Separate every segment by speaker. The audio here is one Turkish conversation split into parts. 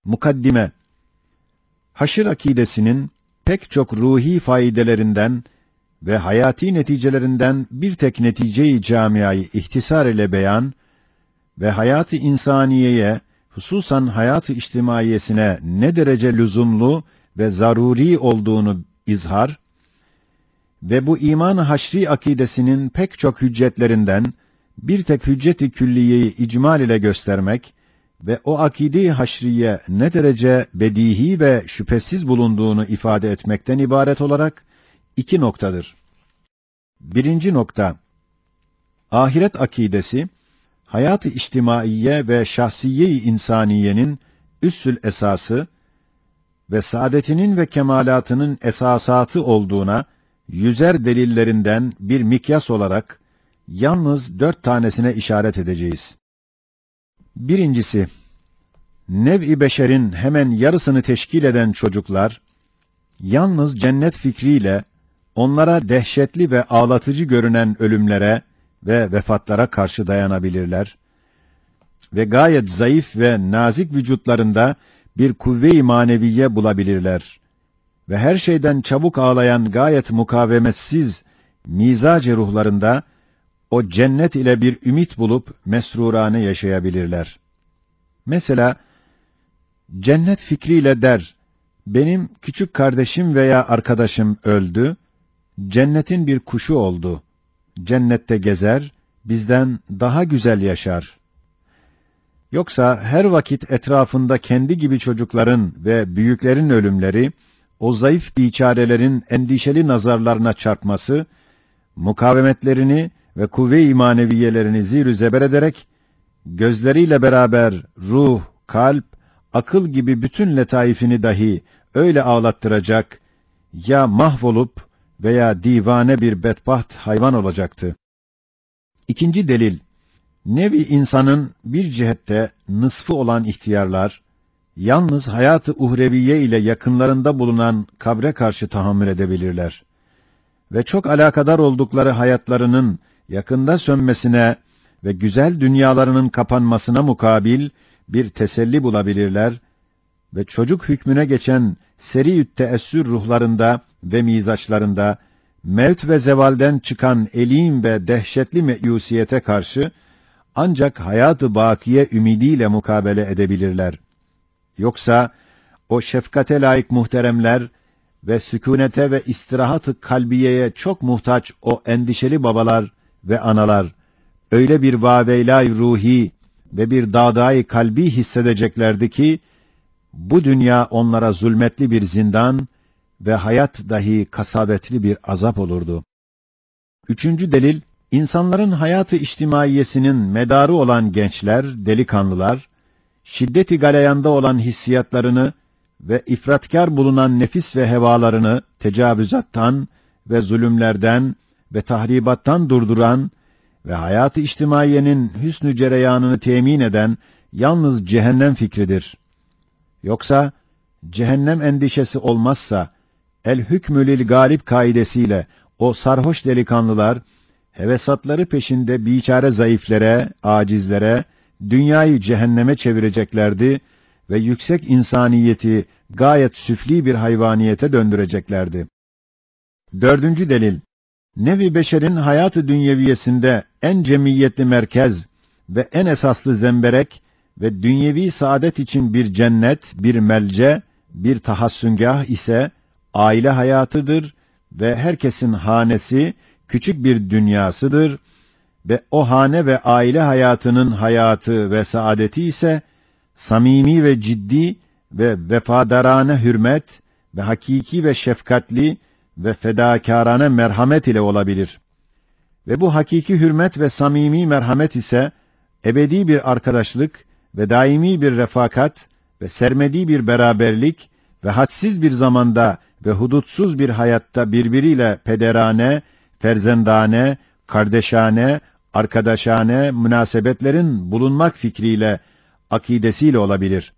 Speaker 1: Mukaddime. Haşr akidesinin pek çok ruhi faydelerinden ve hayati neticelerinden bir tek netice-i camiayı ihtisar ile beyan ve hayat-ı insaniyeye, hususan hayat-ı içtimaiyesine ne derece lüzumlu ve zaruri olduğunu izhar ve bu iman-ı haşri akidesinin pek çok hüccetlerinden bir tek hüccet-i külliyeyi icmal ile göstermek ve o akide-i haşriye ne derece bedihi ve şüphesiz bulunduğunu ifade etmekten ibaret olarak iki noktadır. Birinci nokta, ahiret akidesi, hayat-ı içtimaiye ve şahsiye-i insaniyenin üssül esası ve saadetinin ve kemalatının esasatı olduğuna yüzer delillerinden bir mikyas olarak yalnız 4 tanesine işaret edeceğiz. Birincisi, nev-i beşerin hemen yarısını teşkil eden çocuklar, yalnız cennet fikriyle onlara dehşetli ve ağlatıcı görünen ölümlere ve vefatlara karşı dayanabilirler ve gayet zayıf ve nazik vücutlarında bir kuvve-i maneviye bulabilirler ve her şeyden çabuk ağlayan gayet mukavemetsiz mizac-ı ruhlarında o cennet ile bir ümit bulup mesrurane yaşayabilirler. Mesela cennet fikriyle der, benim küçük kardeşim veya arkadaşım öldü, cennetin bir kuşu oldu, cennette gezer, bizden daha güzel yaşar. Yoksa her vakit etrafında kendi gibi çocukların ve büyüklerin ölümleri, o zayıf biçarelerin endişeli nazarlarına çarpması, mukavemetlerini ve kuvve-i maneviyelerini zir-ü zeber ederek, gözleriyle beraber ruh, kalp, akıl gibi bütün letaifini dahi öyle ağlattıracak, ya mahvolup veya divane bir bedbaht hayvan olacaktı. İkinci delil, nevi insanın bir cihette nısfı olan ihtiyarlar, yalnız hayat-ı uhreviye ile yakınlarında bulunan kabre karşı tahammül edebilirler. Ve çok alakadar oldukları hayatlarının yakında sönmesine ve güzel dünyalarının kapanmasına mukabil bir teselli bulabilirler ve çocuk hükmüne geçen seri-ü teessür ruhlarında ve mizaçlarında mevt ve zevalden çıkan elim ve dehşetli meyusiyete karşı ancak hayat-ı bakiye ümidiyle mukabele edebilirler. Yoksa o şefkate layık muhteremler ve sükûnete ve istirahat-ı kalbiyeye çok muhtaç o endişeli babalar ve analar öyle bir vaveylâ-i ruhi ve bir dağdâ-i kalbi hissedeceklerdi ki bu dünya onlara zulmetli bir zindan ve hayat dahi kasabetli bir azap olurdu. Üçüncü delil, insanların hayat-ı içtimaiyesinin medarı olan gençler, delikanlılar, şiddet-i galeyanda olan hissiyatlarını ve ifratkar bulunan nefis ve hevalarını tecavüzattan ve zulümlerden ve tahribattan durduran ve hayat-ı içtimaiyenin hüsnü cereyanını temin eden yalnız cehennem fikridir. Yoksa cehennem endişesi olmazsa el-hükmü lil galip kaidesiyle o sarhoş delikanlılar hevesatları peşinde biçare zayıflere, acizlere dünyayı cehenneme çevireceklerdi ve yüksek insaniyeti gayet süfli bir hayvaniyete döndüreceklerdi. Dördüncü delil, nevi beşerin hayat-ı dünyeviyesinde en cemiyetli merkez ve en esaslı zemberek ve dünyevi saadet için bir cennet, bir melce, bir tahassüngâh ise aile hayatıdır ve herkesin hanesi küçük bir dünyasıdır ve o hane ve aile hayatının hayatı ve saadeti ise samimi ve ciddi ve vefadarane hürmet ve hakiki ve şefkatli ve fedakârane merhamet ile olabilir. Ve bu hakiki hürmet ve samimi merhamet ise ebedi bir arkadaşlık ve daimi bir refakat ve sermedi bir beraberlik ve hadsiz bir zamanda ve hudutsuz bir hayatta birbiriyle pederane, ferzendane, kardeşane, arkadaşane münasebetlerin bulunmak fikriyle, akidesiyle olabilir.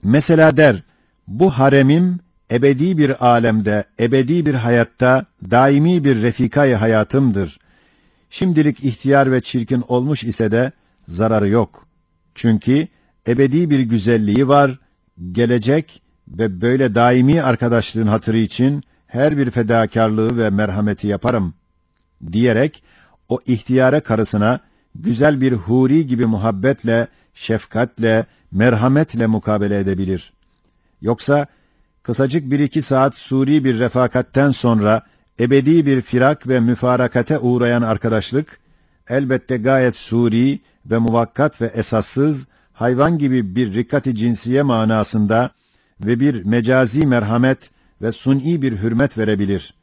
Speaker 1: Mesela der, bu haremim ebedi bir alemde, ebedi bir hayatta, daimi bir refikayı hayatımdır. Şimdilik ihtiyar ve çirkin olmuş ise de zararı yok. Çünkü ebedi bir güzelliği var gelecek ve böyle daimi arkadaşlığın hatırı için her bir fedakarlığı ve merhameti yaparım diyerek o ihtiyare karısına güzel bir huri gibi muhabbetle, şefkatle, merhametle mukabele edebilir. Yoksa kısacık bir iki saat suri bir refakatten sonra ebedi bir firak ve müfarakate uğrayan arkadaşlık, elbette gayet suri ve muvakkat ve esassız, hayvan gibi bir rikkat-i cinsiye manasında ve bir mecazi merhamet ve suni bir hürmet verebilir.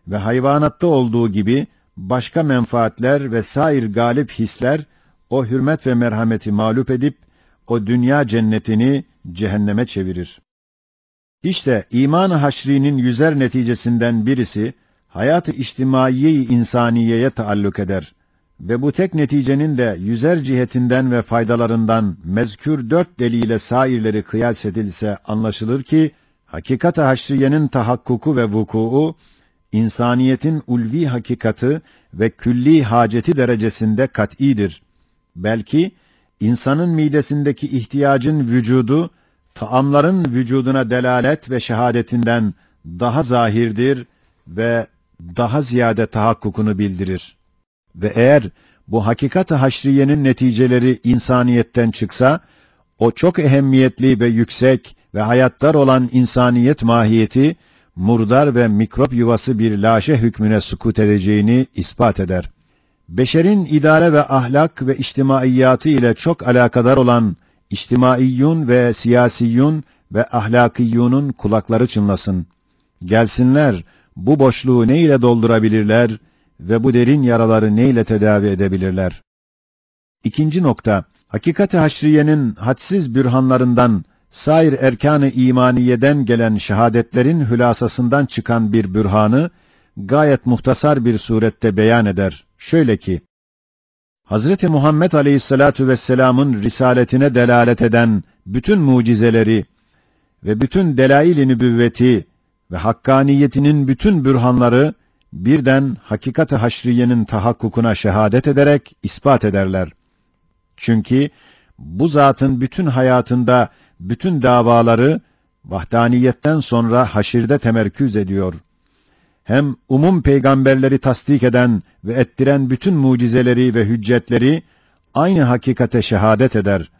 Speaker 1: Ve hayvanatta olduğu gibi başka menfaatler ve sair galip hisler o hürmet ve merhameti mağlup edip o dünya cennetini cehenneme çevirir. İşte iman-ı haşrinin yüzer neticesinden birisi hayat-ı içtimaiye-i insaniyeye taalluk eder ve bu tek neticenin de yüzer cihetinden ve faydalarından mezkür 4 deliyle sairleri kıyas edilse anlaşılır ki hakikat-ı haşriyenin tahakkuku ve vukuu insaniyetin ulvi hakikati ve külli haceti derecesinde kat'idir. Belki insanın midesindeki ihtiyacın vücudu taamların vücuduna delalet ve şehadetinden daha zahirdir ve daha ziyade tahakkukunu bildirir. Ve eğer bu hakikat-ı haşriyenin neticeleri insaniyetten çıksa, o çok ehemmiyetli ve yüksek ve hayattar olan insaniyet mahiyeti, murdar ve mikrop yuvası bir laşe hükmüne sukut edeceğini ispat eder. Beşerin idare ve ahlak ve içtimaiyatı ile çok alakadar olan içtimaiyyun ve siyasiyyun ve ahlakiyyunun kulakları çınlasın. Gelsinler, bu boşluğu ne ile doldurabilirler ve bu derin yaraları ne ile tedavi edebilirler? İkinci nokta, hakikat-i haşriyenin hadsiz bürhanlarından, sair erkan-ı imaniyeden gelen şehadetlerin hülasasından çıkan bir bürhanı, gayet muhtasar bir surette beyan eder. Şöyle ki, Hz. Muhammed Aleyhisselatu Vesselam'ın risaletine delalet eden bütün mucizeleri ve bütün delail-i nübüvveti ve hakkaniyetinin bütün bürhanları birden hakikat-ı haşriyenin tahakkukuna şehadet ederek ispat ederler. Çünkü bu zatın bütün hayatında bütün davaları vahdaniyetten sonra haşirde temerküz ediyor. Hem umum peygamberleri tasdik eden ve ettiren bütün mucizeleri ve hüccetleri aynı hakikate şehadet eder.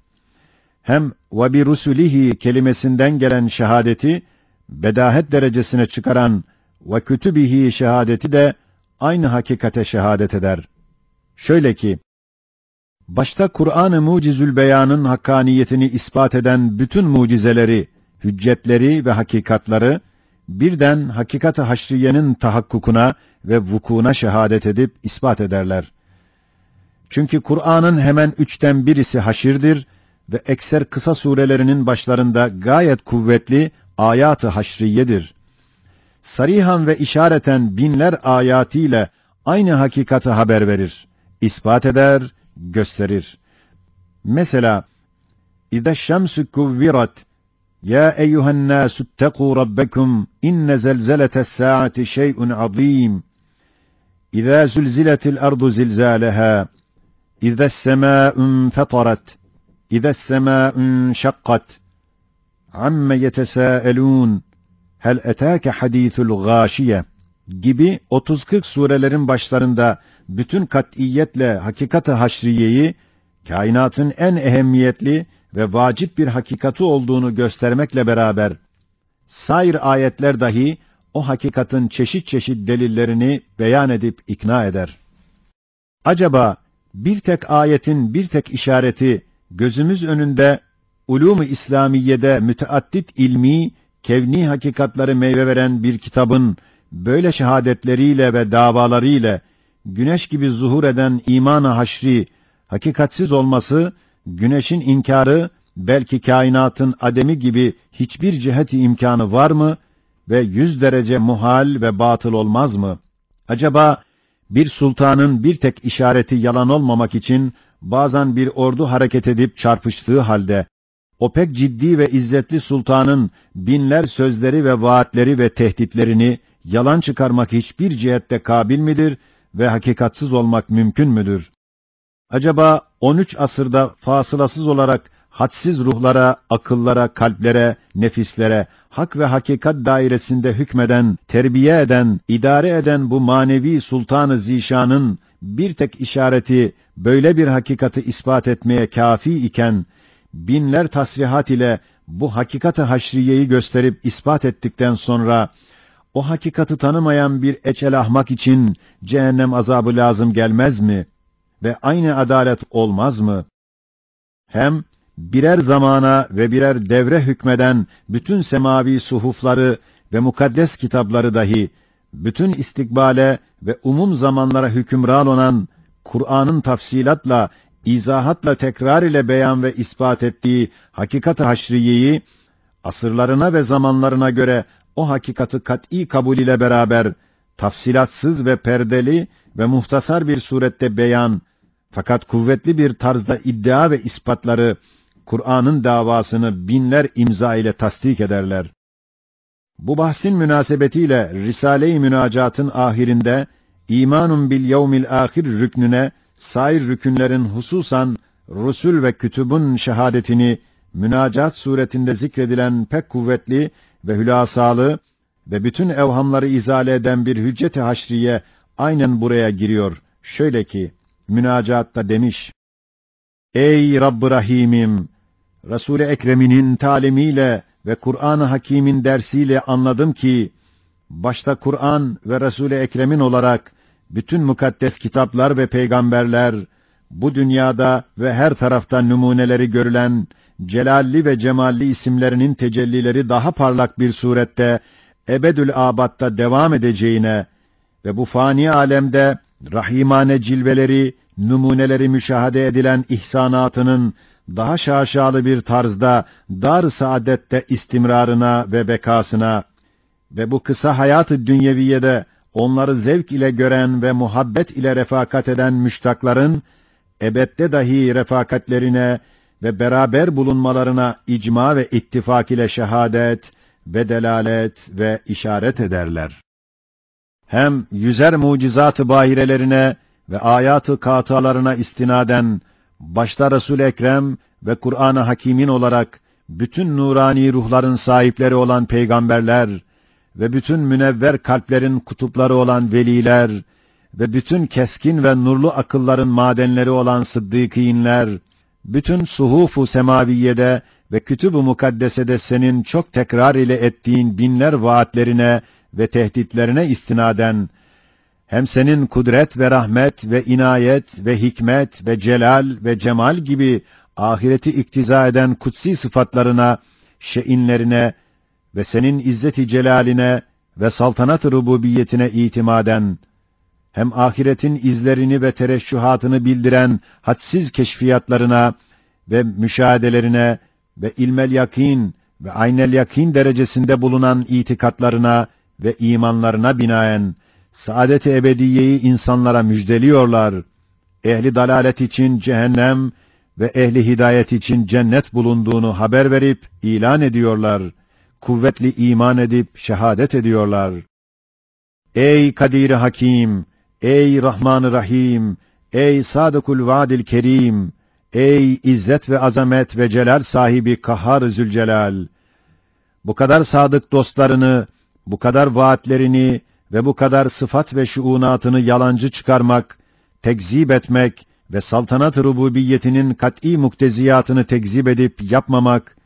Speaker 1: Hem ve bi rusulihi kelimesinden gelen şehadeti bedahet derecesine çıkaran ve kütübihi şehadeti de aynı hakikate şehadet eder. Şöyle ki, başta Kur'an-ı Mucizül Beyan'ın hakkaniyetini ispat eden bütün mucizeleri, hüccetleri ve hakikatları birden hakikat-ı haşriyenin tahakkukuna ve vukuuna şehadet edip ispat ederler. Çünkü Kur'an'ın hemen 3'ten birisi haşirdir ve ekser kısa surelerinin başlarında gayet kuvvetli ayat-ı haşriyedir. Sarihan ve işareten binler ayatiyle aynı hakikati haber verir, ispat eder, gösterir. Mesela, İza şemsü kuvvirat, Ya eyyühen nâsü ttekû rabbekum, inne zelzeletes sâati şey'un azîm. İza zülziletil ardu zilzâleha, İzes semâ'un fetarat, İzes semâ'un şakkat, Amme yetesâelûn, Hel etâke hadîthul gâşiye gibi 30-40 surelerin başlarında bütün kat'iyetle hakikat-ı haşriyeyi, kainatın en ehemmiyetli ve vacip bir hakikati olduğunu göstermekle beraber, sair ayetler dahi o hakikatin çeşit çeşit delillerini beyan edip ikna eder. Acaba bir tek ayetin bir tek işareti gözümüz önünde ulûm-u İslamiye'de müteaddit ilmi, kevni hakikatları meyve veren bir kitabın böyle şehadetleriyle ve davalarıyla güneş gibi zuhur eden iman-ı haşri hakikatsiz olması, güneşin inkarı belki kainatın ademi gibi hiçbir ciheti imkanı var mı ve 100 derece muhal ve batıl olmaz mı? Acaba bir sultanın bir tek işareti yalan olmamak için bazen bir ordu hareket edip çarpıştığı halde, o pek ciddi ve izzetli sultanın binler sözleri ve vaatleri ve tehditlerini yalan çıkarmak hiçbir cihette kabil midir ve hakikatsız olmak mümkün müdür? Acaba 13 asırda fasılasız olarak hadsiz ruhlara, akıllara, kalplere, nefislere, hak ve hakikat dairesinde hükmeden, terbiye eden, idare eden bu manevi Sultan-ı Zişan'ın bir tek işareti böyle bir hakikati ispat etmeye kâfi iken, binler tasrihat ile bu hakikat-ı haşriyeyi gösterip ispat ettikten sonra, o hakikati tanımayan bir eçel ahmak için cehennem azabı lazım gelmez mi? Ve aynı adalet olmaz mı? Hem birer zamana ve birer devre hükmeden bütün semavi suhufları ve mukaddes kitapları dahi, bütün istikbale ve umum zamanlara hükümran olan Kur'an'ın tafsilatla, izahatla tekrar ile beyan ve ispat ettiği hakikat-ı haşriyeyi, asırlarına ve zamanlarına göre o hakikati kat'î kabul ile beraber, tafsilatsız ve perdeli ve muhtasar bir surette beyan, fakat kuvvetli bir tarzda iddia ve ispatları, Kur'an'ın davasını binler imza ile tasdik ederler. Bu bahsin münasebetiyle Risale-i Münacat'ın ahirinde, İmanun bil yevmil ahir rüknüne, sair rükünlerin hususan Rusul ve Kütübün şehadetini, münacat suretinde zikredilen pek kuvvetli ve hülasalı ve bütün evhamları izale eden bir hüccet-i haşriye aynen buraya giriyor. Şöyle ki, münacatta demiş: Ey Rabb-ı Rahim'im! Resul-i Ekrem'inin talimiyle ve Kur'an-ı Hakîm'in dersiyle anladım ki, başta Kur'an ve Resul-i Ekrem'in olarak bütün mukaddes kitaplar ve peygamberler, bu dünyada ve her tarafta numuneleri görülen celalli ve cemalli isimlerinin tecellileri daha parlak bir surette ebedül abatta devam edeceğine ve bu fani alemde rahimane cilveleri, numuneleri müşahede edilen ihsanatının daha şaşalı bir tarzda dar-ı saadette istimrarına ve bekasına ve bu kısa hayat-ı dünyeviyede onları zevk ile gören ve muhabbet ile refakat eden müştakların ebedde dahi refakatlerine ve beraber bulunmalarına icma ve ittifak ile şehadet ve delalet ve işaret ederler. Hem yüzer mucizat-ı bahirelerine ve ayat-ı kâtıalarına istinaden, başta Resul-i Ekrem ve Kur'an-ı Hakîm'in olarak bütün nurani ruhların sahipleri olan peygamberler ve bütün münevver kalplerin kutupları olan veliler ve bütün keskin ve nurlu akılların madenleri olan sıddıkînler, bütün suhuf-u semaviyede ve kütüb-ü mukaddesede senin çok tekrar ile ettiğin binler vaatlerine ve tehditlerine istinaden, hem senin kudret ve rahmet ve inayet ve hikmet ve celal ve cemal gibi ahireti iktiza eden kutsi sıfatlarına, şe'inlerine ve senin izzet-i celaline ve saltanat-ı rububiyetine itimaden, hem ahiretin izlerini ve tereşşühatını bildiren hadsiz keşfiyatlarına ve müşahedelerine ve ilmel yakin ve aynel yakin derecesinde bulunan itikatlarına ve imanlarına binaen saadet-i ebediyeyi insanlara müjdeliyorlar. Ehli dalalet için cehennem ve ehli hidayet için cennet bulunduğunu haber verip ilan ediyorlar. Kuvvetli iman edip şehadet ediyorlar. Ey Kadir-i Hakim! Ey Rahman-ı Rahim! Ey Sadıkul Vaadil Kerim! Ey İzzet ve azamet ve celal sahibi Kahhar-ı Zülcelal! Bu kadar sadık dostlarını, bu kadar vaatlerini ve bu kadar sıfat ve şuunatını yalancı çıkarmak, tekzip etmek ve saltanat-ı rububiyetinin kat'î mukteziyatını tekzip edip yapmamak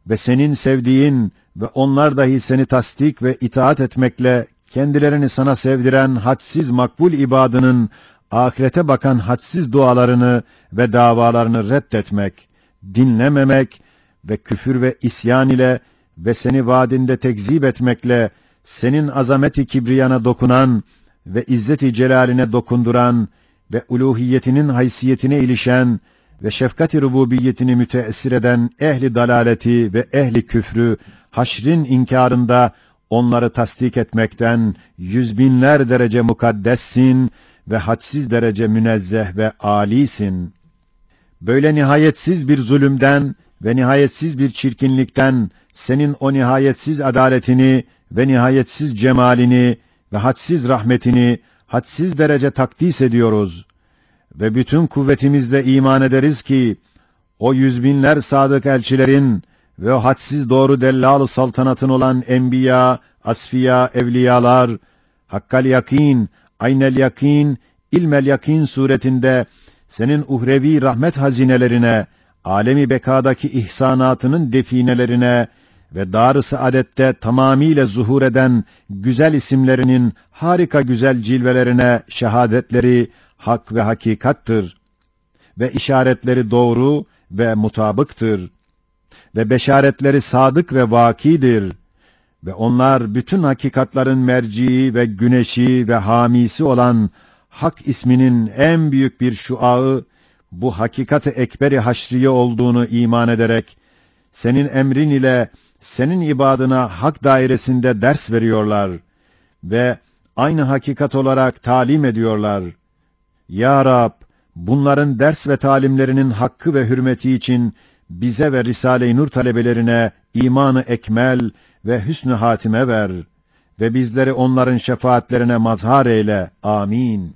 Speaker 1: ve senin sevdiğin ve onlar dahi seni tasdik ve itaat etmekle kendilerini sana sevdiren hadsiz makbul ibadının ahirete bakan hadsiz dualarını ve davalarını reddetmek, dinlememek ve küfür ve isyan ile ve seni vaadinde tekzip etmekle senin azameti kibriyana dokunan ve izzeti celaline dokunduran ve uluhiyetinin haysiyetine ilişen ve şefkat-i rububiyetini müteessir eden ehli dalaleti ve ehli küfrü haşrin inkarında onları tasdik etmekten yüz binler derece mukaddessin ve hadsiz derece münezzeh ve âlisin. Böyle nihayetsiz bir zulümden ve nihayetsiz bir çirkinlikten senin o nihayetsiz adaletini ve nihayetsiz cemalini ve hadsiz rahmetini hadsiz derece takdis ediyoruz. Ve bütün kuvvetimizle iman ederiz ki, o yüz binler sadık elçilerin ve o hadsiz doğru dellal saltanatın olan enbiya, asfiya, evliyalar, hakkal yakin, aynel yakin, ilmel yakin suretinde senin uhrevi rahmet hazinelerine, alemi bekadaki ihsanatının definelerine ve dar-ı saadette tamamiyle zuhur eden güzel isimlerinin harika güzel cilvelerine şehadetleri hak ve hakikattır ve işaretleri doğru ve mutabıktır ve beşaretleri sadık ve vakidir ve onlar bütün hakikatların merciği ve güneşi ve hamisi olan Hak isminin en büyük bir şuağı, bu hakikat-ı ekber-i haşriye olduğunu iman ederek, senin emrin ile senin ibadına hak dairesinde ders veriyorlar ve aynı hakikat olarak talim ediyorlar. Ya Rab, bunların ders ve talimlerinin hakkı ve hürmeti için bize ve Risale-i Nur talebelerine imanı ekmel ve hüsnü hatime ver ve bizleri onların şefaatlerine mazhar eyle. Amin.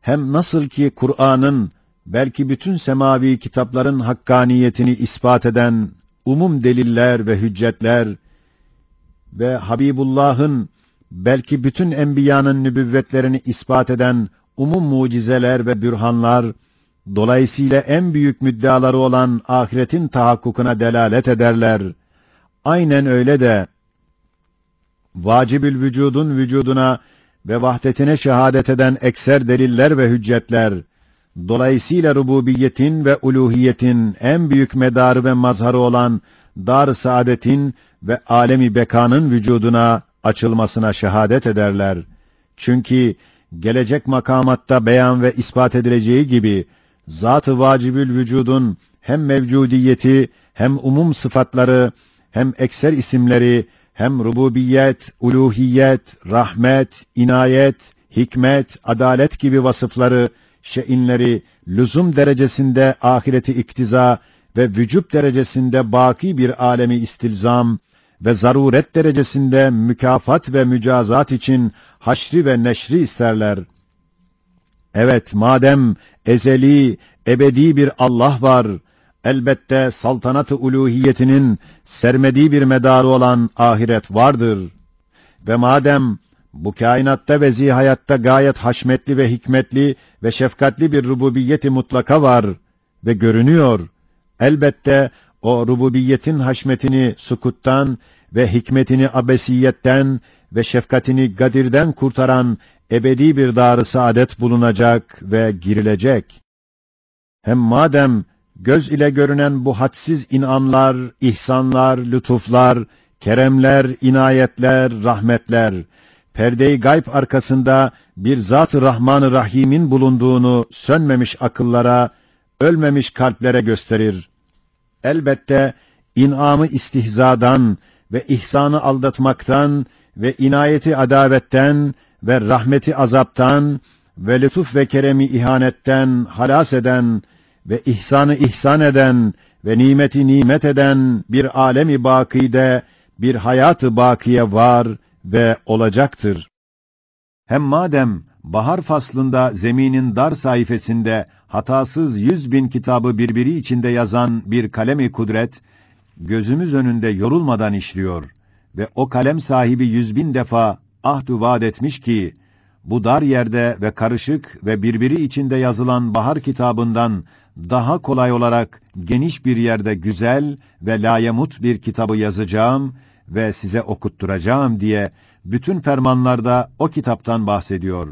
Speaker 1: Hem nasıl ki Kur'an'ın belki bütün semavi kitapların hakkaniyetini ispat eden umum deliller ve hüccetler ve Habibullah'ın belki bütün enbiyanın nübüvvetlerini ispat eden umum mucizeler ve bürhanlar, dolayısıyla en büyük müddeaları olan ahiretin tahakkukuna delalet ederler. Aynen öyle de vacibül vücudun vücuduna ve vahdetine şehadet eden ekser deliller ve hüccetler, dolayısıyla rububiyetin ve uluhiyetin en büyük medarı ve mazharı olan dar-ı saadetin ve alemi bekanın vücuduna açılmasına şehadet ederler. Çünkü gelecek makamatta beyan ve ispat edileceği gibi, zat-ı vacibül vücudun hem mevcudiyeti, hem umum sıfatları, hem ekser isimleri, hem rububiyet, uluhiyet, rahmet, inayet, hikmet, adalet gibi vasıfları, şe'inleri, lüzum derecesinde ahireti iktiza ve vücub derecesinde baki bir alemi istilzam ve zaruret derecesinde mükafat ve mücazat için haşri ve neşri isterler. Evet, madem ezeli, ebedi bir Allah var, elbette saltanat-ı uluhiyetinin sermediği bir medarı olan ahiret vardır. Ve madem bu kainatta ve zihayatta gayet haşmetli ve hikmetli ve şefkatli bir rububiyeti mutlaka var ve görünüyor, elbette o rububiyetin haşmetini sukuttan ve hikmetini abesiyetten ve şefkatini gadirden kurtaran ebedi bir dar-ı saadet bulunacak ve girilecek. Hem madem göz ile görünen bu hadsiz inamlar, ihsanlar, lütuflar, keremler, inayetler, rahmetler, perde-i gayb arkasında bir Zat-ı Rahman-ı Rahim'in bulunduğunu sönmemiş akıllara, ölmemiş kalplere gösterir. Elbette inamı istihzadan ve ihsanı aldatmaktan ve inayeti adavetten ve rahmeti azaptan ve lütuf ve keremi ihanetten halas eden ve ihsanı ihsan eden ve nimeti nimet eden bir alemi bakide bir hayatı bakiye var ve olacaktır. Hem madem bahar faslında zeminin dar sayfasında hatasız 100.000 kitabı birbiri içinde yazan bir kalem-i kudret, gözümüz önünde yorulmadan işliyor ve o kalem sahibi 100.000 defa ahd-ü vaad etmiş ki, bu dar yerde ve karışık ve birbiri içinde yazılan bahar kitabından daha kolay olarak geniş bir yerde güzel ve layemut bir kitabı yazacağım ve size okutturacağım diye bütün fermanlarda o kitaptan bahsediyor.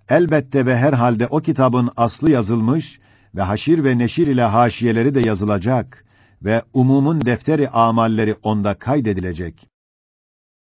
Speaker 1: Elbette ve herhalde o kitabın aslı yazılmış ve haşir ve neşir ile haşiyeleri de yazılacak ve umumun defteri amalleri onda kaydedilecek.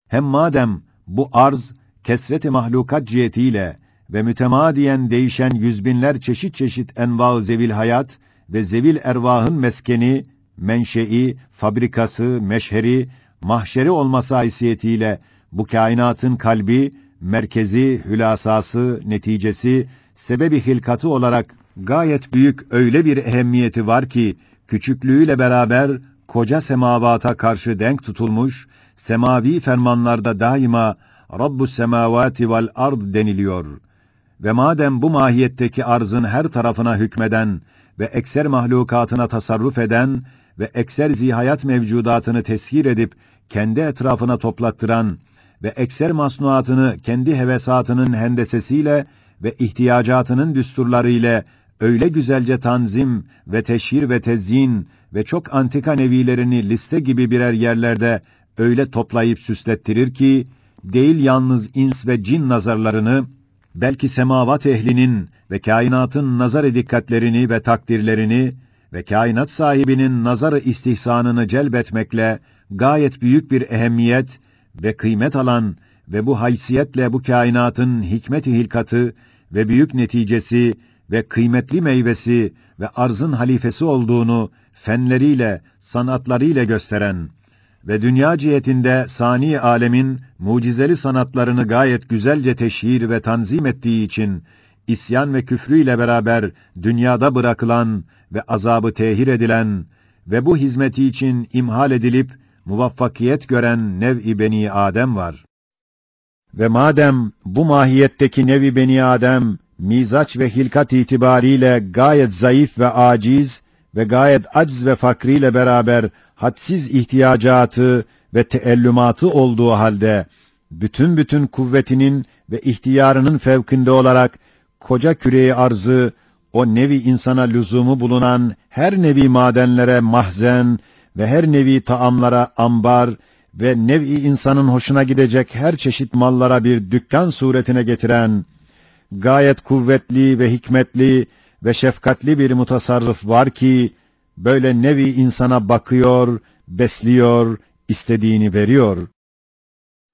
Speaker 1: Hem madem bu arz kesret-i mahlukat cihetiyle ve mütemadiyen değişen yüzbinler çeşit çeşit enva-ı zevil hayat ve zevil ervahın meskeni, menşei, fabrikası, meşheri, mahşeri olması haysiyetiyle bu kainatın kalbi, merkezi, hülasası, neticesi, sebebi hilkatı olarak gayet büyük öyle bir ehemmiyeti var ki, küçüklüğüyle beraber koca semavata karşı denk tutulmuş, semavi fermanlarda daima Rabbus semavati vel ard deniliyor. Ve madem bu mahiyetteki arzın her tarafına hükmeden ve ekser mahlukatına tasarruf eden ve ekser zihayat mevcudatını teshir edip kendi etrafına toplattıran ve ekser masnuatını kendi hevesatının hendesesiyle ve ihtiyacatının düsturlarıyla öyle güzelce tanzim ve teşhir ve tezyin ve çok antika nevilerini liste gibi birer yerlerde öyle toplayıp süslettirir ki, değil yalnız ins ve cin nazarlarını, belki semavat ehlinin ve kainatın nazar-ı dikkatlerini ve takdirlerini ve kainat sahibinin nazar-ı istihsanını celbetmekle gayet büyük bir ehemmiyet ve kıymet alan ve bu haysiyetle bu kainatın hikmet-i hilkatı ve büyük neticesi ve kıymetli meyvesi ve arzın halifesi olduğunu fenleriyle, sanatlarıyla gösteren ve dünya cihetinde sani alemin mucizeli sanatlarını gayet güzelce teşhir ve tanzim ettiği için isyan ve küfrüyle beraber dünyada bırakılan ve azabı tehir edilen ve bu hizmeti için imhal edilip muvaffakiyet gören nev-i beni Adem var. Ve madem bu mahiyetteki nev-i beni Adem mizaç ve hilkat itibariyle gayet zayıf ve aciz ve gayet acz ve fakriyle beraber hadsiz ihtiyacatı ve teellümatı olduğu halde bütün kuvvetinin ve ihtiyarının fevkinde olarak koca küre-i arzı o nevi insana lüzumu bulunan her nevi madenlere mahzen ve her nevi taamlara ambar ve nevi insanın hoşuna gidecek her çeşit mallara bir dükkan suretine getiren gayet kuvvetli ve hikmetli ve şefkatli bir mutasarrıf var ki böyle nevi insana bakıyor, besliyor, istediğini veriyor.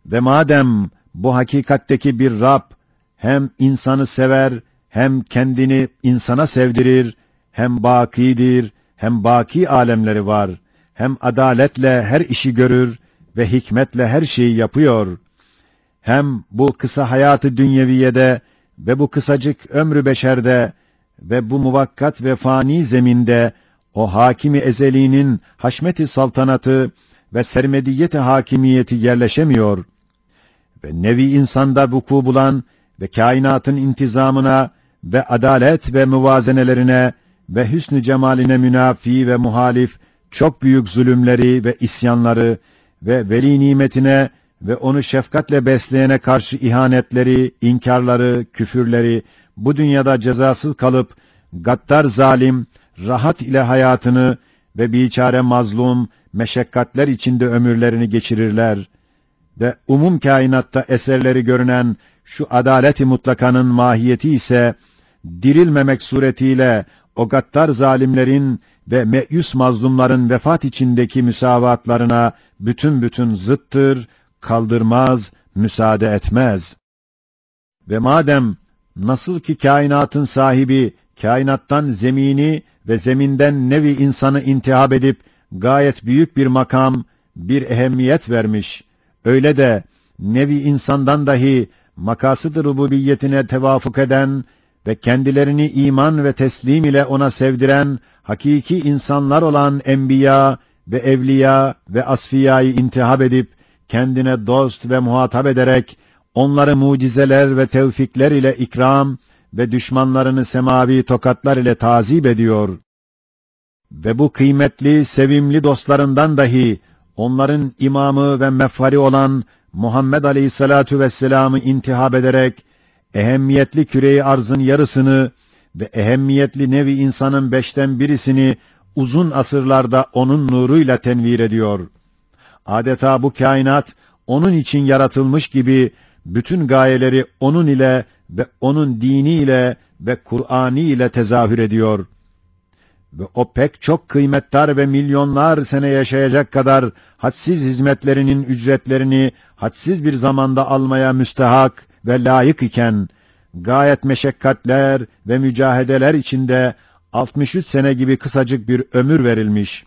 Speaker 1: Ve madem bu hakikatteki bir Rab hem insanı sever, hem kendini insana sevdirir, hem bakidir, hem baki alemleri var, hem adaletle her işi görür ve hikmetle her şeyi yapıyor. Hem bu kısa hayatı dünyeviyede ve bu kısacık ömrü beşerde ve bu muvakkat ve fani zeminde o hakimi ezeliğinin haşmeti saltanatı ve sermediyeti hakimiyeti yerleşemiyor ve nevi insanda vuku bulan ve kainatın intizamına ve adalet ve muvazenelerine ve hüsnü cemaline münafi ve muhalif çok büyük zulümleri ve isyanları ve veli nimetine ve onu şefkatle besleyene karşı ihanetleri, inkarları, küfürleri bu dünyada cezasız kalıp gaddar zalim rahat ile hayatını ve biçare mazlum meşakkatler içinde ömürlerini geçirirler ve umum kainatta eserleri görünen şu adalet-i mutlakanın mahiyeti ise dirilmemek suretiyle o gaddar zalimlerin ve meyus mazlumların vefat içindeki müsavatlarına bütün zıttır, kaldırmaz, müsaade etmez. Ve madem nasıl ki kainatın sahibi kainattan zemini ve zeminden nevi insanı intihab edip gayet büyük bir makam, bir ehemmiyet vermiş, öyle de nevi insandan dahi makasıd-ı rububiyetine tevafuk eden ve kendilerini iman ve teslim ile ona sevdiren hakiki insanlar olan enbiya ve evliya ve asfiyayı intihab edip kendine dost ve muhatap ederek onları mucizeler ve tevfikler ile ikram ve düşmanlarını semavi tokatlar ile tazip ediyor. Ve bu kıymetli, sevimli dostlarından dahi onların imamı ve mefhari olan Muhammed Aleyhisselatu Vesselam'ı intihab ederek ehemmiyetli küre-i arzın yarısını ve ehemmiyetli nevi insanın 5'ten birisini uzun asırlarda onun nuruyla tenvir ediyor. Adeta bu kainat onun için yaratılmış gibi bütün gayeleri onun ile ve onun diniyle ve Kur'an'ı ile tezahür ediyor. Ve o pek çok kıymetdar ve milyonlar sene yaşayacak kadar hadsiz hizmetlerinin ücretlerini hadsiz bir zamanda almaya müstehak ve layık iken, gayet meşakkatler ve mücahedeler içinde 63 sene gibi kısacık bir ömür verilmiş.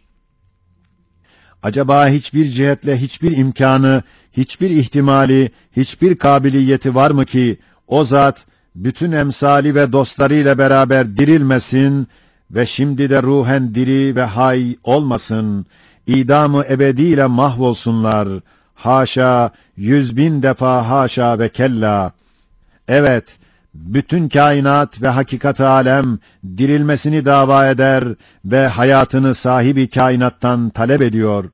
Speaker 1: Acaba hiçbir cihetle hiçbir imkanı, hiçbir ihtimali, hiçbir kabiliyeti var mı ki o zat bütün emsali ve dostlarıyla beraber dirilmesin ve şimdi de ruhen diri ve hay olmasın, idam-ı ebediyle mahvolsunlar, haşa, 100.000 defa haşa ve kella. Evet, bütün kainat ve hakikat alem dirilmesini dava eder ve hayatını sahibi kainattan talep ediyor.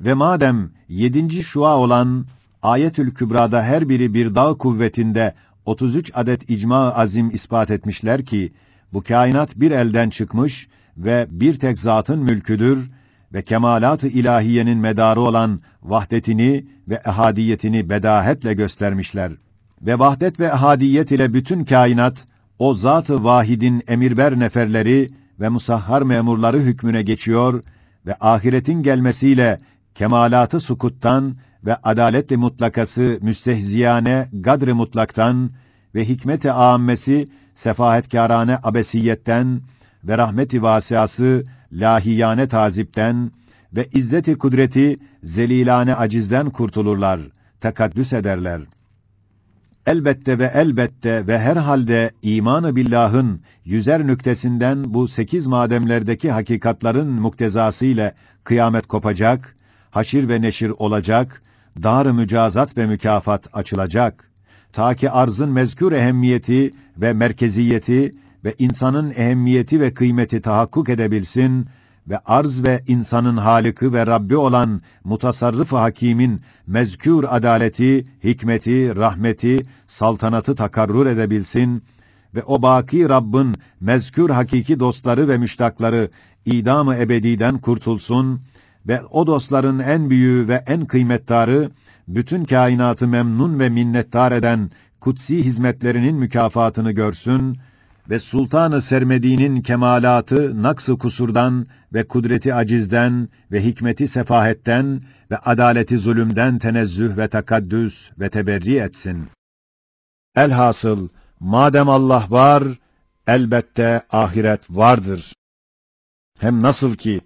Speaker 1: Ve madem 7. şua olan Ayetül Kübra'da her biri bir dağ kuvvetinde 33 adet icma-ı azim ispat etmişler ki, bu kainat bir elden çıkmış ve bir tek zatın mülküdür ve kemalat-ı ilahiyenin medarı olan vahdetini ve ehadiyetini bedahetle göstermişler. Ve vahdet ve ehadiyet ile bütün kainat, o zat-ı vahidin emirber neferleri ve musahhar memurları hükmüne geçiyor ve ahiretin gelmesiyle kemalat-ı sukuttan ve adalet-i mutlakası müstehziyane gadr-ı mutlaktan ve hikmet-i âmmesi sefahetkârane abesiyetten ve rahmet-i vâsiası lahiyane tazipten ve izzet-i kudreti zelilane acizden kurtulurlar, tekaddüs ederler. Elbette ve elbette ve herhalde iman-ı billah'ın yüzer nüktesinden bu 8 mademlerdeki hakikatların muktezası ile kıyamet kopacak, haşir ve neşir olacak, dar-ı mücazat ve mükafat açılacak. Ta ki arzın mezkûr ehemmiyeti ve merkeziyeti ve insanın ehemmiyeti ve kıymeti tahakkuk edebilsin ve arz ve insanın Halık'ı ve Rabbi olan mutasarrıf-ı hakimin mezkûr adaleti, hikmeti, rahmeti, saltanatı takarrur edebilsin ve o baki Rabb'in mezkûr hakiki dostları ve müştakları idam-ı ebediden kurtulsun ve o dostların en büyüğü ve en kıymettarı, bütün kainatı memnun ve minnettar eden kutsi hizmetlerinin mükafatını görsün ve Sultan-ı Sermedi'nin kemalatı naks-ı kusurdan ve kudreti acizden ve hikmeti sefahetten ve adaleti zulümden tenezzüh ve takaddüs ve teberri etsin. Elhasıl, madem Allah var, elbette ahiret vardır. Hem nasıl ki,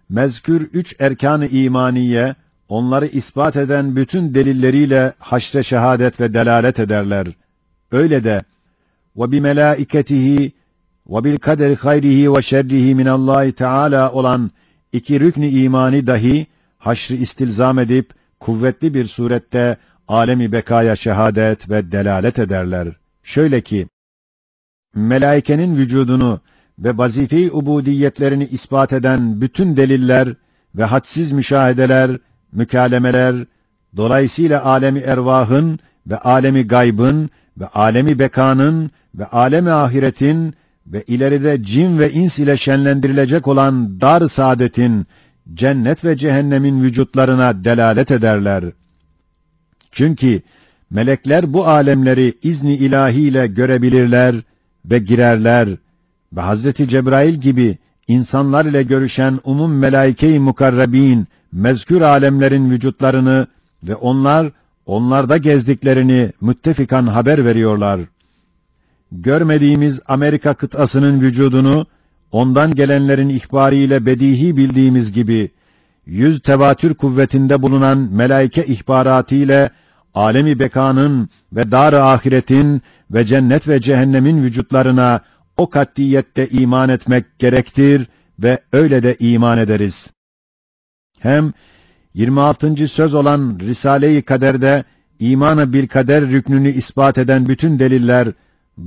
Speaker 1: mezkür 3 erkan-ı imaniye, onları ispat eden bütün delilleriyle haşre şehadet ve delalet ederler. Öyle de, وَبِمَلَائِكَتِهِ وَبِالْقَدَرِ خَيْرِهِ وَشَرِّهِ مِنَاللّٰهِ Teala olan 2 rükn-i imani dahi haşr-ı istilzam edip kuvvetli bir surette alemi bekaya şehadet ve delalet ederler. Şöyle ki, melaikenin vücudunu ve vazife-i ubudiyetlerini ispat eden bütün deliller ve hadsiz müşahedeler, mükalemeler, dolayısıyla alemi ervahın ve alemi gaybın ve alemi bekanın ve alemi ahiretin ve ileride cin ve ins ile şenlendirilecek olan dar-ı saadetin, cennet ve cehennemin vücutlarına delalet ederler. Çünkü melekler bu alemleri izni ilahiyle görebilirler ve girerler ve Hazreti Cebrail gibi insanlar ile görüşen umum melaike-i mukarrabin mezkür alemlerin vücutlarını ve onlarda gezdiklerini müttefikan haber veriyorlar. Görmediğimiz Amerika kıtasının vücudunu ondan gelenlerin ihbariyle bedihi bildiğimiz gibi 100 tevatür kuvvetinde bulunan melaike ihbaratı ile alemi bekanın ve dar-ı ahiretin ve cennet ve cehennemin vücutlarına o kat'iyette iman etmek gerektir ve öyle de iman ederiz. Hem 26. söz olan Risale-i Kader'de iman-ı bil kader rüknünü ispat eden bütün deliller,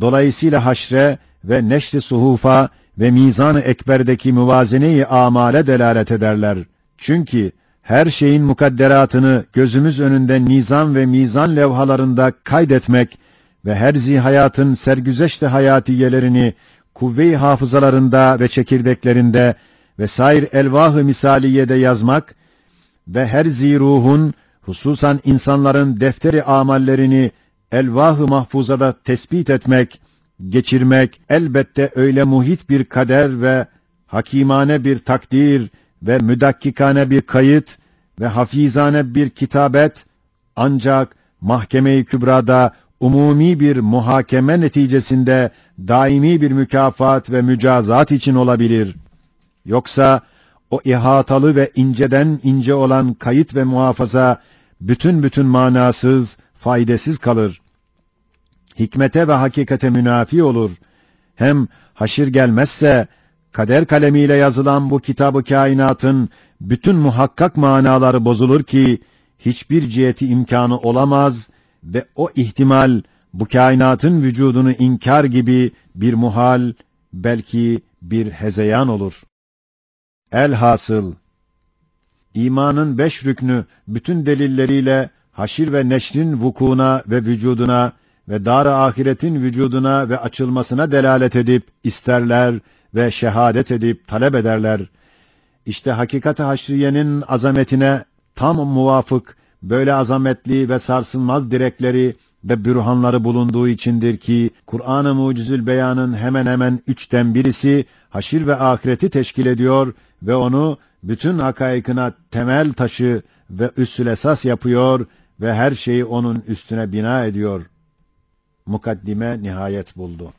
Speaker 1: dolayısıyla haşre ve neşr-i suhufa ve mizan-ı ekberdeki muvazene-i amale delalet ederler. Çünkü her şeyin mukadderatını gözümüz önünde nizam ve mizan levhalarında kaydetmek ve her zihayatın sergüzeşt-i hayatiyelerini kuvve-i hafızalarında ve çekirdeklerinde ve sair elvah-ı misaliyede yazmak ve her ziruhun, hususan insanların defteri amallerini elvah-ı mahfuzada tespit etmek, geçirmek, elbette öyle muhit bir kader ve hakimane bir takdir ve müdakkikane bir kayıt ve hafizane bir kitabet, ancak mahkeme-i kübrada umumi bir muhakeme neticesinde daimi bir mükafat ve mücazat için olabilir. Yoksa o ihatalı ve inceden ince olan kayıt ve muhafaza bütün manasız, faydasız kalır. Hikmete ve hakikate münafi olur. Hem haşir gelmezse, kader kalemiyle yazılan bu kitab-ı kainatın bütün muhakkak manaları bozulur ki, hiçbir ciheti imkanı olamaz ve o ihtimal, bu kainatın vücudunu inkar gibi bir muhal, belki bir hezeyan olur. Elhasıl, imanın 5 rüknü bütün delilleriyle haşir ve neşrin vukuuna ve vücuduna ve dar-ı ahiretin vücuduna ve açılmasına delalet edip isterler ve şehadet edip talep ederler. İşte hakikat-ı haşriyenin azametine tam muvafık böyle azametli ve sarsılmaz direkleri ve bürhanları bulunduğu içindir ki Kur'an-ı Mucizül Beyan'ın hemen hemen 1/3'ü haşir ve ahireti teşkil ediyor ve onu bütün hakaikına temel taşı ve üssül esas yapıyor ve her şeyi onun üstüne bina ediyor. Mukaddime nihayet buldu.